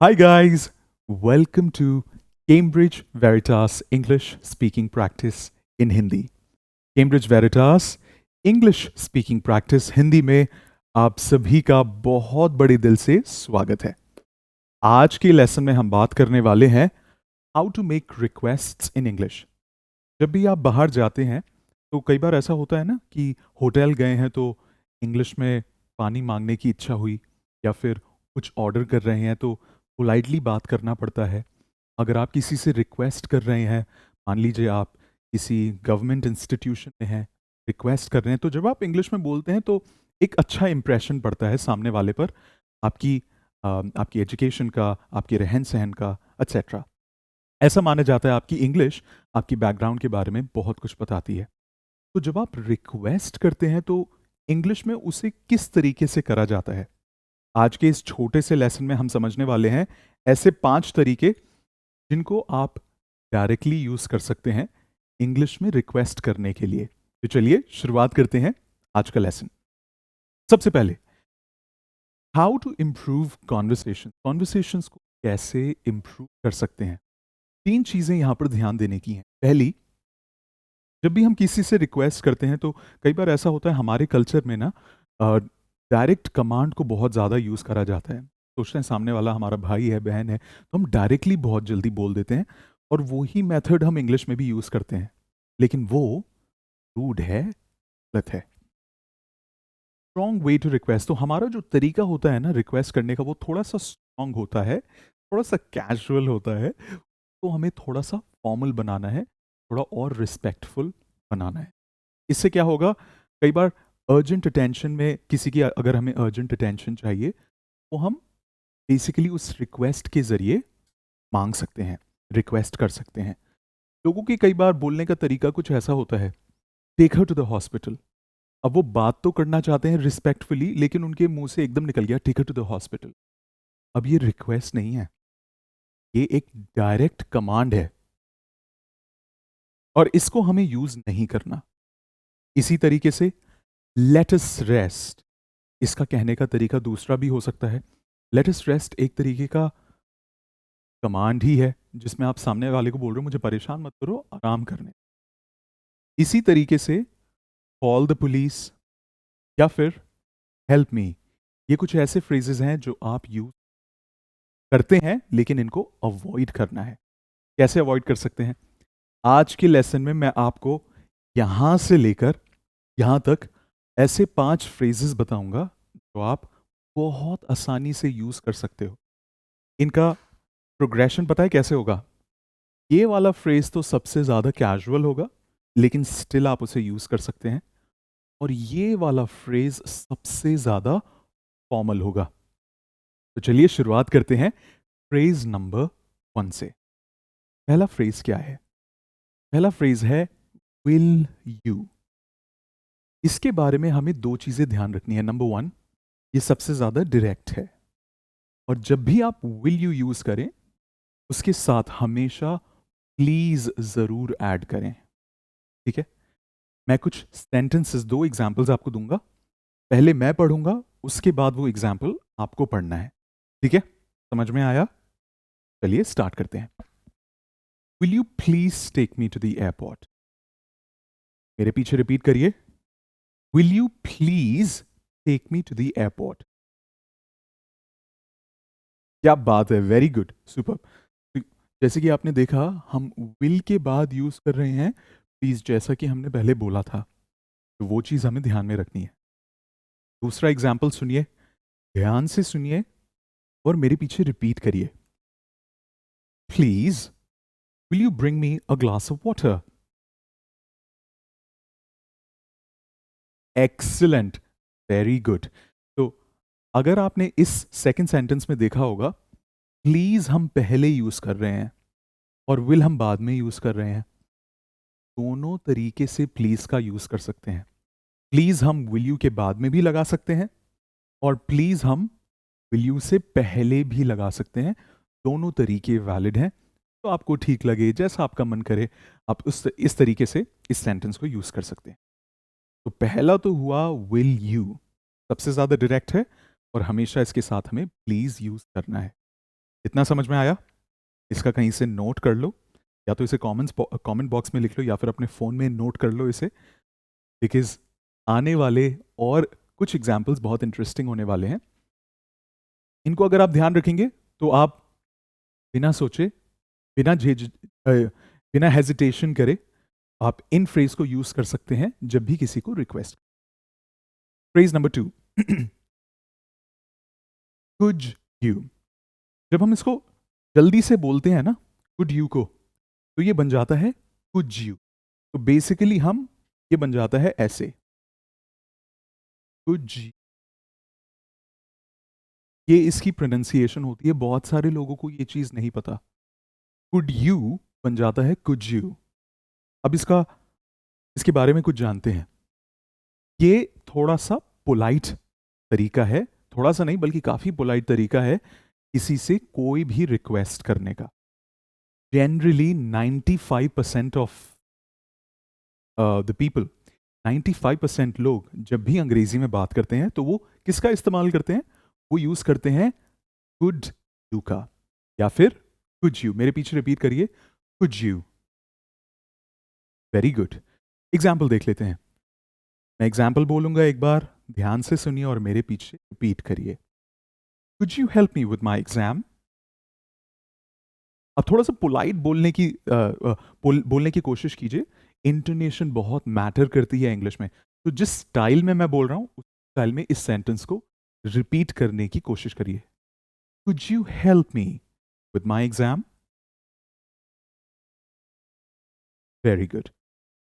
Hi, guys. Welcome to Cambridge Veritas English Speaking Practice in Hindi. Cambridge Veritas English Speaking Practice Hindi में आप सभी का बहुत बड़े दिल से स्वागत है। आज के लेसन में हम बात करने वाले हैं how to make requests in English. जब भी आप बाहर जाते हैं तो कई बार ऐसा होता है ना कि होटल गए हैं तो इंग्लिश में पानी मांगने की इच्छा हुई, या फिर कुछ ऑर्डर कर रहे हैं तो पोलाइटली बात करना पड़ता है। अगर आप किसी से रिक्वेस्ट कर रहे हैं, मान लीजिए आप किसी गवर्नमेंट इंस्टीट्यूशन में हैं, रिक्वेस्ट कर रहे हैं, तो जब आप इंग्लिश में बोलते हैं तो एक अच्छा इंप्रेशन पड़ता है सामने वाले पर, आपकी आपकी एजुकेशन का, आपके रहन सहन का, एट्सेट्रा। ऐसा माना जाता है आपकी इंग्लिश आपकी बैकग्राउंड के बारे में बहुत कुछ बताती है। तो जब आप रिक्वेस्ट करते हैं तो इंग्लिश में उसे किस तरीके से करा जाता है, आज के इस छोटे से लेसन में हम समझने वाले हैं। ऐसे 5 तरीके जिनको आप डायरेक्टली यूज कर सकते हैं इंग्लिश में रिक्वेस्ट करने के लिए। तो चलिए शुरुआत करते हैं आज का लेसन। सबसे पहले, हाउ टू इम्प्रूव कॉन्वर्सेशंस को कैसे इम्प्रूव कर सकते हैं। 3 चीजें यहां पर ध्यान देने की हैं। पहली, जब भी हम किसी से रिक्वेस्ट करते हैं तो कई बार ऐसा होता है हमारे कल्चर में ना, डायरेक्ट कमांड को बहुत ज़्यादा यूज़ करा जाता है। सोचते हैं सामने वाला हमारा भाई है, बहन है, तो हम डायरेक्टली बहुत जल्दी बोल देते हैं और वही मेथड हम इंग्लिश में भी यूज़ करते हैं, लेकिन वो रूड है, गलत है। स्ट्रॉन्ग वे टू रिक्वेस्ट, तो हमारा जो तरीका होता है ना रिक्वेस्ट करने का, वो थोड़ा सा स्ट्रॉन्ग होता है, थोड़ा सा कैजुअल होता है। तो हमें थोड़ा सा फॉर्मल बनाना है, थोड़ा और रिस्पेक्टफुल बनाना है। इससे क्या होगा, कई बार अर्जेंट अटेंशन में किसी की अगर हमें अर्जेंट अटेंशन चाहिए तो हम बेसिकली उस रिक्वेस्ट के ज़रिए मांग सकते हैं, रिक्वेस्ट कर सकते हैं। लोगों की कई बार बोलने का तरीका कुछ ऐसा होता है, take her to the hospital. अब वो बात तो करना चाहते हैं रिस्पेक्टफुली, लेकिन उनके मुंह से एकदम निकल गया take her to the hospital. अब ये रिक्वेस्ट नहीं है, ये एक डायरेक्ट कमांड है और इसको हमें यूज नहीं करना। इसी तरीके से लेट अस रेस्ट, इसका कहने का तरीका दूसरा भी हो सकता है। लेट अस रेस्ट एक तरीके का कमांड ही है जिसमें आप सामने वाले को बोल रहे हो मुझे परेशान मत करो, आराम करने। इसी तरीके से कॉल द पुलिस या फिर हेल्प मी, ये कुछ ऐसे फ्रेजेस हैं जो आप यूज करते हैं लेकिन इनको अवॉइड करना है। कैसे अवॉइड कर सकते हैं, आज के लेसन में मैं आपको यहां से लेकर यहां तक ऐसे 5 फ्रेजेस बताऊंगा जो आप बहुत आसानी से यूज कर सकते हो। इनका प्रोग्रेशन पता है कैसे होगा, ये वाला फ्रेज तो सबसे ज्यादा कैजुअल होगा लेकिन स्टिल आप उसे यूज कर सकते हैं, और ये वाला फ्रेज सबसे ज्यादा फॉर्मल होगा। तो चलिए शुरुआत करते हैं फ्रेज नंबर 1 से। पहला फ्रेज क्या है, पहला फ्रेज है विल यू। इसके बारे में हमें 2 चीजें ध्यान रखनी है। नंबर 1, ये सबसे ज्यादा डायरेक्ट है, और जब भी आप विल यू यूज करें उसके साथ हमेशा प्लीज जरूर ऐड करें। ठीक है, मैं कुछ सेंटेंसेस, 2 एग्जांपल्स आपको दूंगा, पहले मैं पढ़ूंगा, उसके बाद वो एग्जाम्पल आपको पढ़ना है। ठीक है, समझ में आया? चलिए स्टार्ट करते हैं। Will you please take me to the airport. मेरे पीछे रिपीट करिए, will you please take me to the airport. क्या बात है, वेरी गुड, सुपर। जैसे कि आपने देखा, हम विल के बाद यूज कर रहे हैं प्लीज, जैसा कि हमने पहले बोला था, तो वो चीज हमें ध्यान में रखनी है। दूसरा एग्जाम्पल सुनिए, ध्यान से सुनिए और मेरे पीछे रिपीट करिए। Please will you bring me a glass of water. Excellent, very good. तो अगर आपने इस सेकंड सेंटेंस में देखा होगा, प्लीज हम पहले यूज कर रहे हैं और विल हम बाद में यूज कर रहे हैं। दोनों तरीके से प्लीज का यूज कर सकते हैं। प्लीज हम विल यू के बाद में भी लगा सकते हैं और प्लीज हम विल यू से पहले भी लगा सकते हैं। दोनों तरीके वैलिड हैं, तो आपको ठीक लगे, जैसा आपका मन करे, आप उस इस तरीके से इस सेंटेंस को यूज कर सकते हैं। तो पहला तो हुआ विल यू, सबसे ज्यादा डायरेक्ट है और हमेशा इसके साथ हमें प्लीज यूज करना है। इतना समझ में आया? इसका कहीं से नोट कर लो, या तो इसे कमेंट बॉक्स में लिख लो, या फिर अपने फ़ोन में नोट कर लो इसे, बिकॉज़ आने वाले और कुछ एग्जाम्पल्स बहुत इंटरेस्टिंग होने वाले हैं। इनको अगर आप ध्यान रखेंगे तो आप बिना सोचे, बिना झेझ बिना हेजिटेशन करे आप इन फ्रेज को यूज कर सकते हैं जब भी किसी को request. Phrase number 2, could you. जब हम इसको जल्दी से बोलते हैं ना, कुड यू को, तो ये बन जाता है कुड यू। तो बेसिकली हम, ये बन जाता है ऐसे, कुड यू। ये इसकी प्रोनाउंसिएशन होती है, बहुत सारे लोगों को ये चीज नहीं पता। कुड यू बन जाता है कुड यू। अब इसके बारे में कुछ जानते हैं। ये थोड़ा सा पोलाइट तरीका है, थोड़ा सा नहीं बल्कि काफी पोलाइट तरीका है किसी से कोई भी रिक्वेस्ट करने का। जनरली 95% ऑफ द पीपल, 95% लोग जब भी अंग्रेजी में बात करते हैं तो वो किसका इस्तेमाल करते हैं? वो यूज करते हैं कुड यू का, या फिर कुड यू। मेरे पीछे रिपीट करिए, could you. Very good. Example देख लेते हैं। मैं एग्जाम्पल बोलूंगा, एक बार ध्यान से सुनिए और मेरे पीछे रिपीट करिए। Could you help me with my exam? अब थोड़ा सा पोलाइट बोलने की कोशिश कीजिए। इंटोनेशन बहुत मैटर करती है इंग्लिश में। तो जिस स्टाइल में मैं बोल रहा हूं उस स्टाइल में इस सेंटेंस को रिपीट करने की कोशिश करिए। Could you help me with my exam? Very good.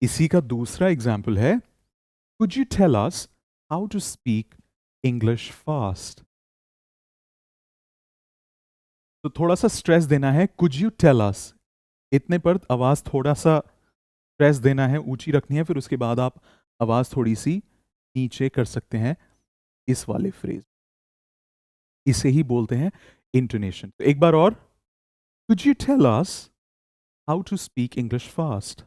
इसी का दूसरा एग्जाम्पल है, could you tell us how to speak English fast? तो थोड़ा सा स्ट्रेस देना है, कुड यू टेल अस, इतने पर आवाज थोड़ा सा स्ट्रेस देना है, ऊंची रखनी है, फिर उसके बाद आप आवाज थोड़ी सी नीचे कर सकते हैं इस वाले फ्रेज। इसे ही बोलते हैं इंटोनेशन। तो एक बार और, could you tell us how to speak English fast?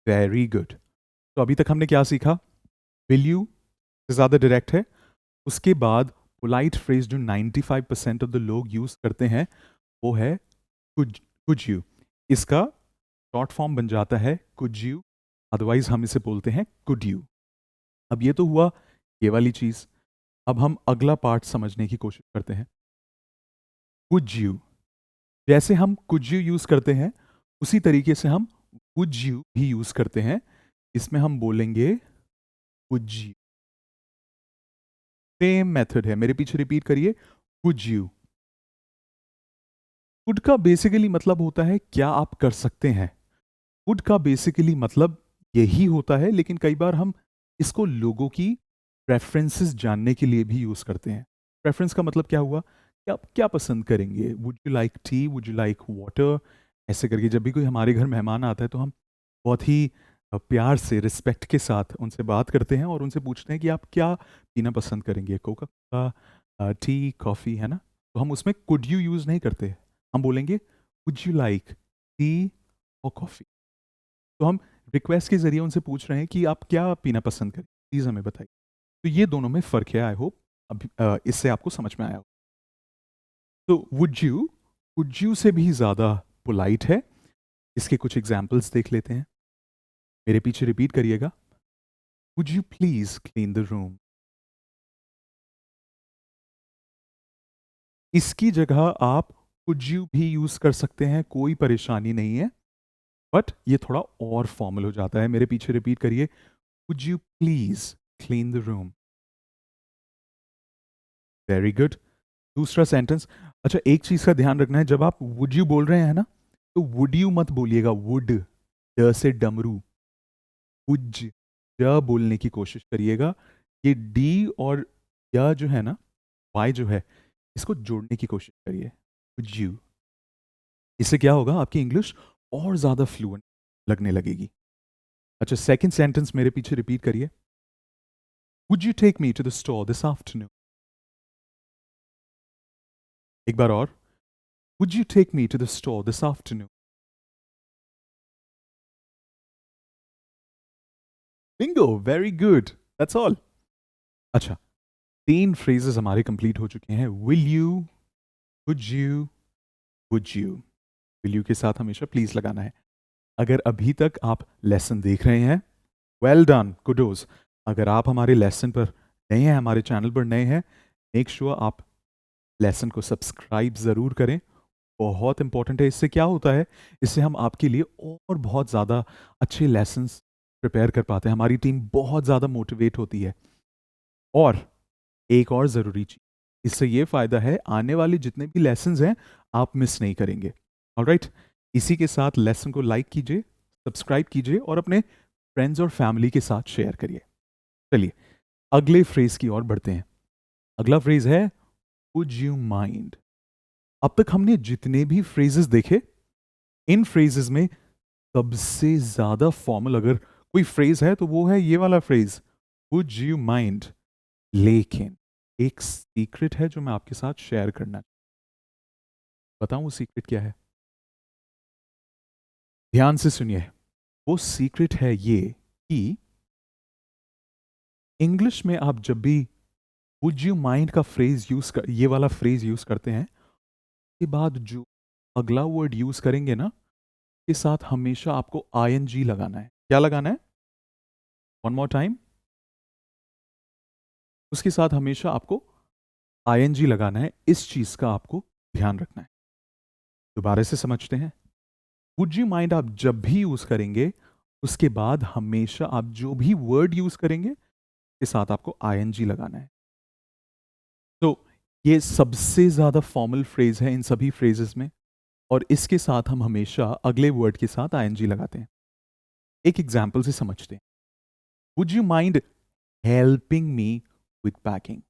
Very good. तो अभी तक हमने क्या सीखा? विल यू से ज्यादा डायरेक्ट है। उसके बाद पोलाइट फ्रेज जो 95% ऑफ द लोग यूज करते हैं वो है कुड यू। इसका शॉर्ट फॉर्म बन जाता है कुड यू, अदरवाइज हम इसे बोलते हैं कुड यू। अब ये तो हुआ ये वाली चीज। अब हम अगला पार्ट समझने की कोशिश करते हैं। कुड यू, जैसे हम कुड यू यूज करते हैं उसी तरीके से हम कुड यू भी यूज करते हैं। इसमें हम बोलेंगे कुड यू। सेम मेथड है, मेरे पीछे रिपीट करिए, कुड यू। कुड का बेसिकली मतलब होता है क्या आप कर सकते हैं। कुड का बेसिकली मतलब यही होता है, लेकिन कई बार हम इसको लोगों की प्रेफरेंसेस जानने के लिए भी यूज करते हैं। प्रेफरेंस का मतलब क्या हुआ कि आप क्या पसंद करेंगे, would you like T, would you like water, ऐसे करके जब भी कोई हमारे घर मेहमान आता है तो हम बहुत ही प्यार से, रिस्पेक्ट के साथ उनसे बात करते हैं और उनसे पूछते हैं कि आप क्या पीना पसंद करेंगे, कोका कोला, टी, कॉफ़ी, है ना। तो हम उसमें कुड यू यूज़ नहीं करते, हम बोलेंगे वुड यू लाइक टी और कॉफ़ी। तो हम रिक्वेस्ट के जरिए उनसे पूछ रहे हैं कि आप क्या पीना पसंद करें, प्लीज़ हमें बताइए। तो ये दोनों में फ़र्क है। आई होप अभी इससे आपको समझ में आया हो। तो वुड यू से भी ज़्यादा पोलाइट है। इसके कुछ एग्जाम्पल्स देख लेते हैं, मेरे पीछे रिपीट करिएगा। Would you please clean the room? इसकी जगह आप कुड यू भी यूज़ कर सकते हैं, कोई परेशानी नहीं है, बट ये थोड़ा और फॉर्मल हो जाता है। मेरे पीछे रिपीट करिए, would you please clean the room? Very good. दूसरा सेंटेंस। अच्छा, एक चीज का ध्यान रखना है, जब आप वुड यू बोल रहे हैं ना, तो वुड यू मत बोलिएगा, वुड, ड से डमरू, वुज, ज बोलने की कोशिश करिएगा। ये डी और या जो है ना, वाई जो है, इसको जोड़ने की कोशिश करिए, वुड यू। इससे क्या होगा, आपकी इंग्लिश और ज्यादा फ्लुएंट लगने लगेगी। अच्छा, सेकंड सेंटेंस मेरे पीछे रिपीट करिए, would you take me to the store this afternoon? एक बार और, would you take me to the store this afternoon? Bingo, very good, that's all. अच्छा, 3 फ्रेजेस हमारे कंप्लीट हो चुके हैं। Will you, would you, would you. Will you के साथ हमेशा प्लीज लगाना है। अगर अभी तक आप लेसन देख रहे हैं, वेल डन, कुडोज। अगर आप हमारे लेसन पर नए हैं, हमारे चैनल पर नए हैं, मेक श्योर आप लेसन को सब्सक्राइब ज़रूर करें। बहुत इंपॉर्टेंट है। इससे क्या होता है, इससे हम आपके लिए और बहुत ज़्यादा अच्छे लेसन्स प्रिपेयर कर पाते हैं। हमारी टीम बहुत ज़्यादा मोटिवेट होती है। और एक और ज़रूरी चीज़, इससे ये फ़ायदा है, आने वाले जितने भी लेसन्स हैं आप मिस नहीं करेंगे। ऑलराइट, इसी के साथ लेसन को लाइक कीजिए, सब्सक्राइब कीजिए और अपने फ्रेंड्स और फैमिली के साथ शेयर करिए। चलिए अगले फ्रेज की ओर बढ़ते हैं। अगला फ्रेज है वुड यू माइंड। अब तक हमने जितने भी फ्रेजेस देखे, इन फ्रेजेस में सबसे ज्यादा फॉर्मल अगर कोई फ्रेज है तो वो है ये वाला फ्रेज, वुड यू माइंड। लेकिन एक सीक्रेट है जो मैं आपके साथ शेयर करना, बताऊं वो सीक्रेट क्या है? ध्यान से सुनिए। वो सीक्रेट है ये कि इंग्लिश में आप जब भी वुड यू माइंड का फ्रेज यूज कर, ये वाला फ्रेज यूज करते हैं, के बाद जो अगला वर्ड यूज करेंगे ना, के साथ हमेशा आपको आईएनजी लगाना है। क्या लगाना है? One more time. उसके साथ हमेशा आपको आईएनजी लगाना है। इस चीज का आपको ध्यान रखना है। दोबारा से समझते हैं। वुड यू माइंड आप जब भी यूज करेंगे, उसके बाद हमेशा आप जो भी वर्ड यूज करेंगे के साथ आपको आईएनजी लगाना है। तो ये सबसे ज्यादा फॉर्मल फ्रेज है इन सभी फ्रेजेस में, और इसके साथ हम हमेशा अगले वर्ड के साथ आईएनजी लगाते हैं। एक एग्जाम्पल से समझते हैं। Would you mind helping me with packing.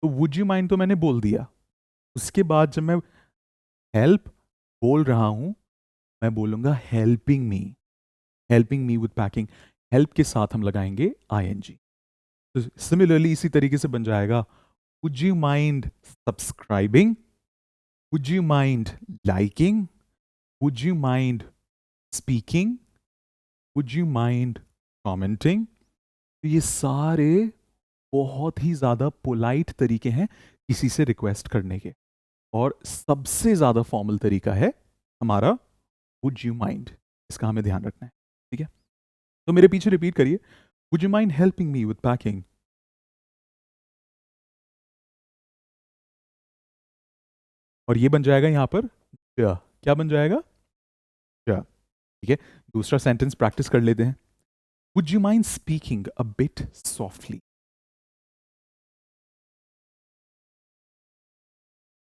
तो वुड यू माइंड तो मैंने बोल दिया, उसके बाद जब मैं हेल्प बोल रहा हूं, मैं बोलूंगा helping me with packing. Help के साथ हम लगाएंगे आईएनजी। तो सिमिलरली इसी तरीके से बन जाएगा, would you mind subscribing, would you mind liking, would you mind speaking, would you mind commenting. तो ये सारे बहुत ही ज्यादा पोलाइट तरीके हैं किसी से रिक्वेस्ट करने के, और सबसे ज्यादा फॉर्मल तरीका है हमारा वुड यू माइंड। इसका हमें ध्यान रखना है, ठीक है? तो मेरे पीछे रिपीट करिए, would you mind helping me with packing. और ये बन जाएगा यहां पर क्या बन जाएगा? क्या? ठीक है, दूसरा सेंटेंस प्रैक्टिस कर लेते हैं। Would you mind speaking a bit softly.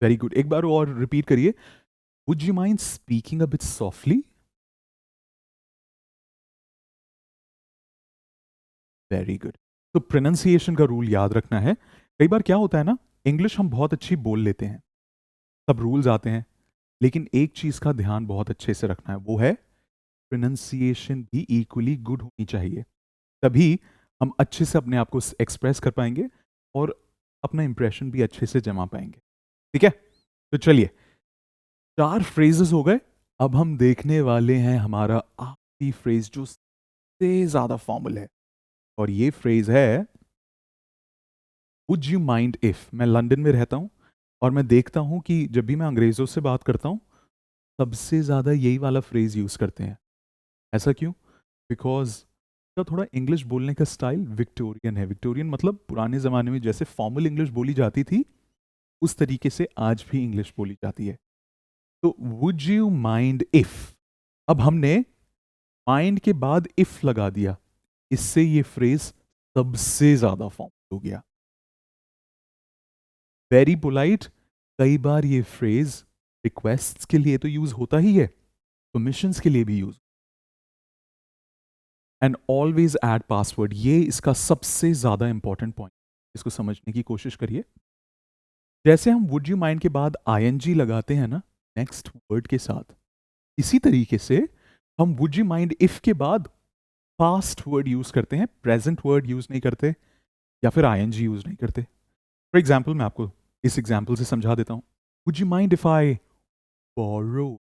Very good, एक बार और रिपीट करिए, would you mind speaking a bit softly. Very good. तो प्रोनाउंसिएशन का रूल याद रखना है। कई बार क्या होता है ना, इंग्लिश हम बहुत अच्छी बोल लेते हैं, सब रूल्स आते हैं, लेकिन एक चीज का ध्यान बहुत अच्छे से रखना है, वो है प्रोनाउंसिएशन भी इक्वली गुड होनी चाहिए। तभी हम अच्छे से अपने आप को एक्सप्रेस कर पाएंगे और अपना इंप्रेशन भी अच्छे से जमा पाएंगे। ठीक है, तो चलिए 4 फ्रेजेस हो गए। अब हम देखने वाले हैं हमारा आखिरी फ्रेज जो सबसे ज्यादा फॉर्मल है, और ये फ्रेज है वुड यू माइंड इफ। मैं लंदन में रहता हूं और मैं देखता हूं कि जब भी मैं अंग्रेजों से बात करता हूं, सबसे ज्यादा यही वाला फ्रेज यूज करते हैं। ऐसा क्यों? बिकॉज का थोड़ा इंग्लिश बोलने का स्टाइल विक्टोरियन है। विक्टोरियन मतलब पुराने ज़माने में जैसे फॉर्मल इंग्लिश बोली जाती थी, उस तरीके से आज भी इंग्लिश बोली जाती है। तो वुड यू माइंड इफ, अब हमने माइंड के बाद इफ लगा दिया, इससे ये फ्रेज सबसे ज्यादा फॉर्मल हो गया, वेरी पोलाइट। कई बार ये फ्रेज रिक्वेस्ट्स के लिए तो यूज होता ही है, परमिशंस के लिए भी use. And always add password, ये इसका सबसे ज्यादा इंपॉर्टेंट पॉइंट, इसको समझने की कोशिश करिए। जैसे हम वुड यू माइंड के बाद आईएनजी लगाते हैं ना नेक्स्ट वर्ड के साथ, इसी तरीके से हम वुड यू माइंड इफ के बाद पास्ट वर्ड यूज करते हैं, प्रेजेंट वर्ड यूज नहीं करते, या फिर आईएनजी यूज नहीं करते। फॉर एग्जाम्पल मैं आपको इस एग्जाम्पल से समझा देता हूं। Would you mind if I borrow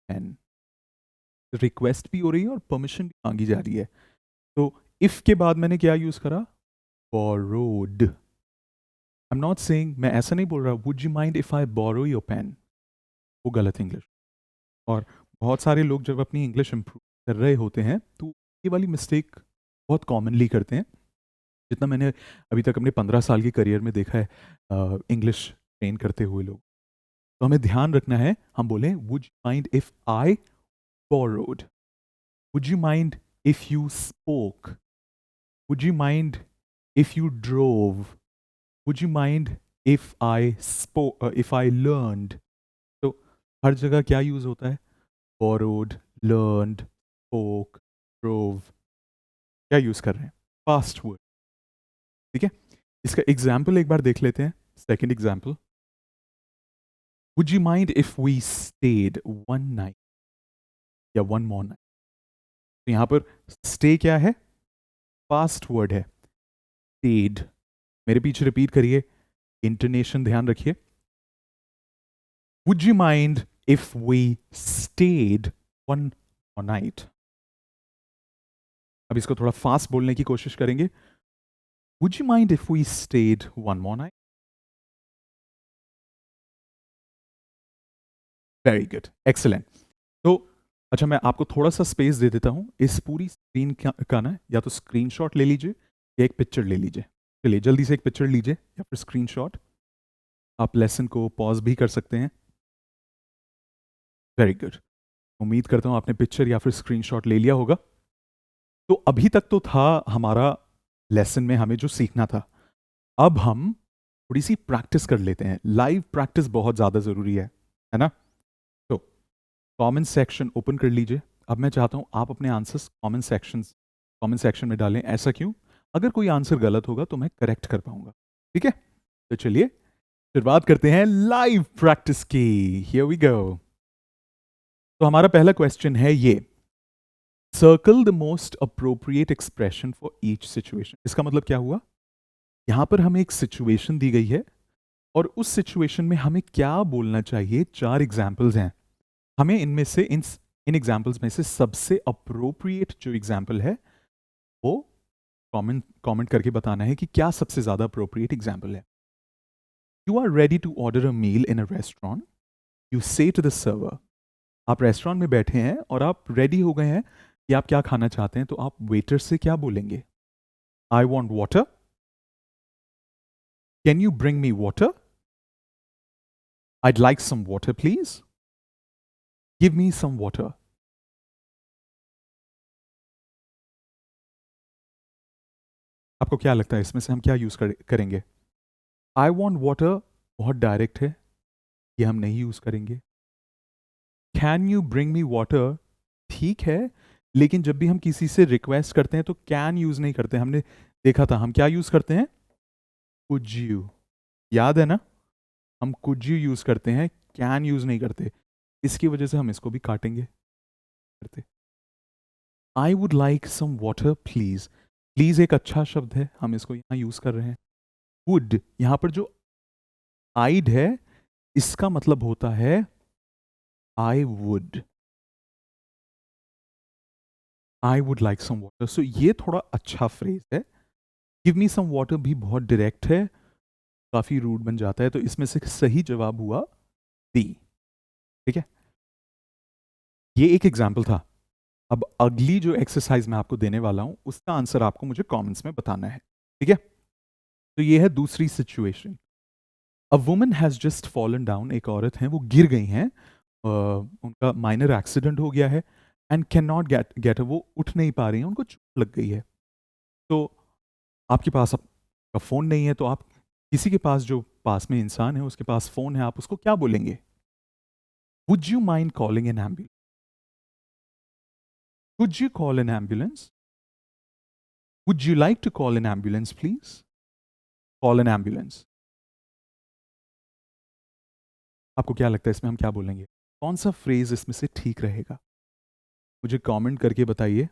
pen. Request भी हो रही है और परमिशन भी मांगी जा रही है। तो इफ के बाद मैंने क्या यूज करा? बोरोड। एम नॉट सेइंग, मैं ऐसा नहीं बोल रहा would you mind if I borrow your pen, वो गलत इंग्लिश। और बहुत सारे लोग जब अपनी इंग्लिश इंप्रूव कर रहे होते हैं तो ये वाली मिस्टेक बहुत कॉमनली करते हैं। जितना मैंने अभी तक अपने 15 साल की करियर में देखा है इंग्लिश ट्रेन करते हुए लोग, तो हमें ध्यान रखना है, हम बोलें would you mind if I borrowed, would you mind if you spoke, would you mind if you drove, would you mind if I if I learned. तो हर जगह क्या यूज होता है? बोरोड, लर्नड, स्पोक, ड्रोव, क्या use कर रहे हैं? Past word. ठीक है, इसका एग्जाम्पल एक बार देख लेते हैं। Second example, would you mind if we stayed one night या वन मोर नाइट। तो यहां पर स्टे क्या है? पास्ट वर्ड है, स्टेड। मेरे पीछे रिपीट करिए, इंटोनेशन ध्यान रखिए। Would you mind if we stayed one more night. अब इसको थोड़ा फास्ट बोलने की कोशिश करेंगे। Would you mind if we stayed one more night. Very good, excellent. तो अच्छा, मैं आपको थोड़ा सा स्पेस दे देता हूं। इस पूरी स्क्रीन का ना या तो स्क्रीनशॉट ले लीजिए या एक पिक्चर ले लीजिए। चलिए जल्दी से एक पिक्चर लीजिए या फिर स्क्रीनशॉट। आप लेसन को पॉज भी कर सकते हैं। वेरी गुड, उम्मीद करता हूं आपने पिक्चर या फिर स्क्रीनशॉट ले लिया होगा। तो अभी तक तो था हमारा लेसन में हमें जो सीखना था। अब हम थोड़ी सी प्रैक्टिस कर लेते हैं। लाइव प्रैक्टिस बहुत ज्यादा जरूरी है ना? तो कमेंट सेक्शन ओपन कर लीजिए। अब मैं चाहता हूं आप अपने आंसर्स कमेंट सेक्शन में डालें। ऐसा क्यों? अगर कोई आंसर गलत होगा तो मैं करेक्ट कर पाऊंगा। ठीक है, तो चलिए शुरुआत करते हैं लाइव प्रैक्टिस की। Here we go. तो हमारा पहला क्वेश्चन है ये, circle the most appropriate expression for each situation. इसका मतलब क्या हुआ? यहां पर हमें एक सिचुएशन दी गई है और उस सिचुएशन में हमें क्या बोलना चाहिए। 4 एग्जाम्पल्स हैं, हमें इनमें से इन एग्जाम्पल्स में से सबसे अप्रोप्रिएट जो एग्जाम्पल है वो कमेंट करके बताना है कि क्या सबसे ज्यादा अप्रोप्रिएट एग्जाम्पल है। You are ready to order a meal in a restaurant. You say to the server, आप रेस्टोरेंट में बैठे हैं और आप रेडी हो गए हैं कि आप क्या खाना चाहते हैं, तो आप वेटर से क्या बोलेंगे? I want water, can you bring me water, I'd like some water please, give me some water। आपको क्या लगता है इसमें से हम क्या यूज करेंगे? आई वॉन्ट वाटर बहुत डायरेक्ट है, ये हम नहीं यूज करेंगे। Can you bring me water ठीक है, लेकिन जब भी हम किसी से रिक्वेस्ट करते हैं तो कैन यूज नहीं करते। हमने देखा था हम क्या यूज करते हैं? कुड यू, याद है ना? हम कुड यू यूज करते हैं, कैन यूज नहीं करते। इसकी वजह से हम इसको भी काटेंगे करते। I would like some water please. Please एक अच्छा शब्द है, हम इसको यहां यूज कर रहे हैं। वुड, यहां पर जो आइड है इसका मतलब होता है I would, I would like some water. So ये थोड़ा अच्छा फ्रेज है। गिव मी सम वाटर भी बहुत डायरेक्ट है, काफी रूड बन जाता है। तो इसमें से सही जवाब हुआ डी। ठीक है, ये एक एग्जाम्पल था। अब अगली जो एक्सरसाइज मैं आपको देने वाला हूं उसका आंसर आपको मुझे कमेंट्स में बताना है। ठीक है, तो ये है दूसरी situation. A woman has just fallen down, एक औरत है वो गिर गई हैं, उनका माइनर एक्सीडेंट हो गया है एंड कैन नॉट गेट, वो उठ नहीं पा रही हैं, उनको चोट लग गई है। तो आपके पास आपका फोन नहीं है, तो आप किसी के पास जो पास में इंसान है उसके पास फोन है, आप उसको क्या बोलेंगे? Would you mind calling an ambulance, would you call an ambulance, would you like to call an ambulance please, call an ambulance. आपको क्या लगता है इसमें हम क्या बोलेंगे? कौन सा फ्रेज इसमें से ठीक रहेगा? मुझे कमेंट करके बताइए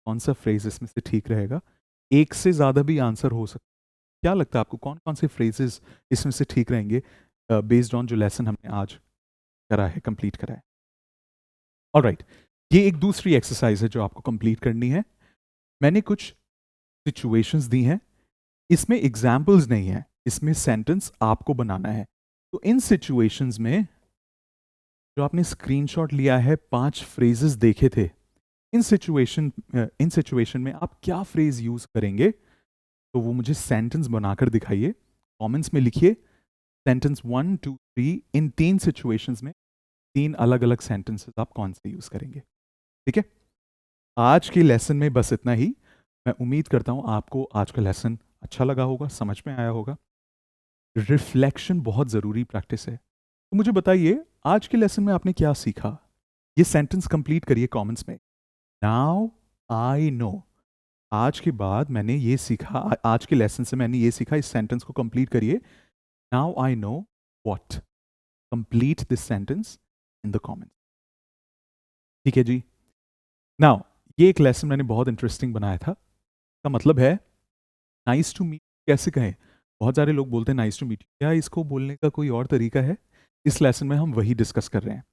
कौन सा फ्रेज इसमें से ठीक रहेगा। एक से ज्यादा भी आंसर हो सकता है। क्या लगता है आपको कौन कौन से फ्रेजेस इसमें से ठीक रहेंगे बेस्ड ऑन जो लेसन हमने आज करा है, कंप्लीट करा है? ऑलराइट, ये एक दूसरी एक्सरसाइज है जो आपको कंप्लीट करनी है। मैंने कुछ सिचुएशंस दी हैं, इसमें एग्जाम्पल्स नहीं है, इसमें सेंटेंस आपको बनाना है। तो इन सिचुएशंस में जो आपने स्क्रीनशॉट लिया है, 5 फ्रेजेस देखे थे, इन सिचुएशन में आप क्या फ्रेज यूज करेंगे, तो वो मुझे सेंटेंस बनाकर दिखाइए, कमेंट्स में लिखिए। सेंटेंस 1 2 3, इन 3 सिचुएशंस में 3 अलग अलग सेंटेंसेस आप कौन से यूज करेंगे। ठीक है, आज के लेसन में बस इतना ही। मैं उम्मीद करता हूं आपको आज का लेसन अच्छा लगा होगा, समझ में आया होगा। रिफ्लेक्शन बहुत ज़रूरी प्रैक्टिस है। तो मुझे बताइए, आज के लेसन में आपने क्या सीखा? ये सेंटेंस कंप्लीट करिए कमेंट्स में। Now I know. आज के बाद मैंने ये सीखा, आज के लेसन से मैंने ये सीखा, इस सेंटेंस को कंप्लीट करिए। Now I know what. Complete this sentence in the comments. ठीक है जी। नाउ ये एक लेसन मैंने बहुत इंटरेस्टिंग बनाया था। इसका मतलब है नाइस टू मीट कैसे कहें। बहुत सारे लोग बोलते हैं नाइस टू मीट, क्या इसको बोलने का कोई और तरीका है? इस लेसन में हम वही डिस्कस कर रहे हैं।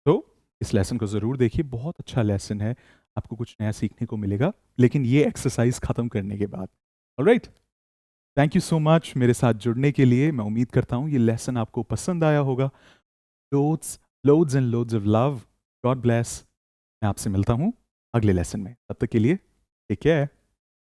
तो इस लेसन को ज़रूर देखिए, बहुत अच्छा लेसन है, आपको कुछ नया सीखने को मिलेगा, लेकिन ये एक्सरसाइज खत्म करने के बाद। Alright, thank you so much मेरे साथ जुड़ने के लिए। मैं उम्मीद करता हूँ ये लेसन आपको पसंद आया होगा। Loads loads and loads of love. God bless. मैं आपसे मिलता हूँ अगले लेसन में, तब तक के लिए टेक केयर।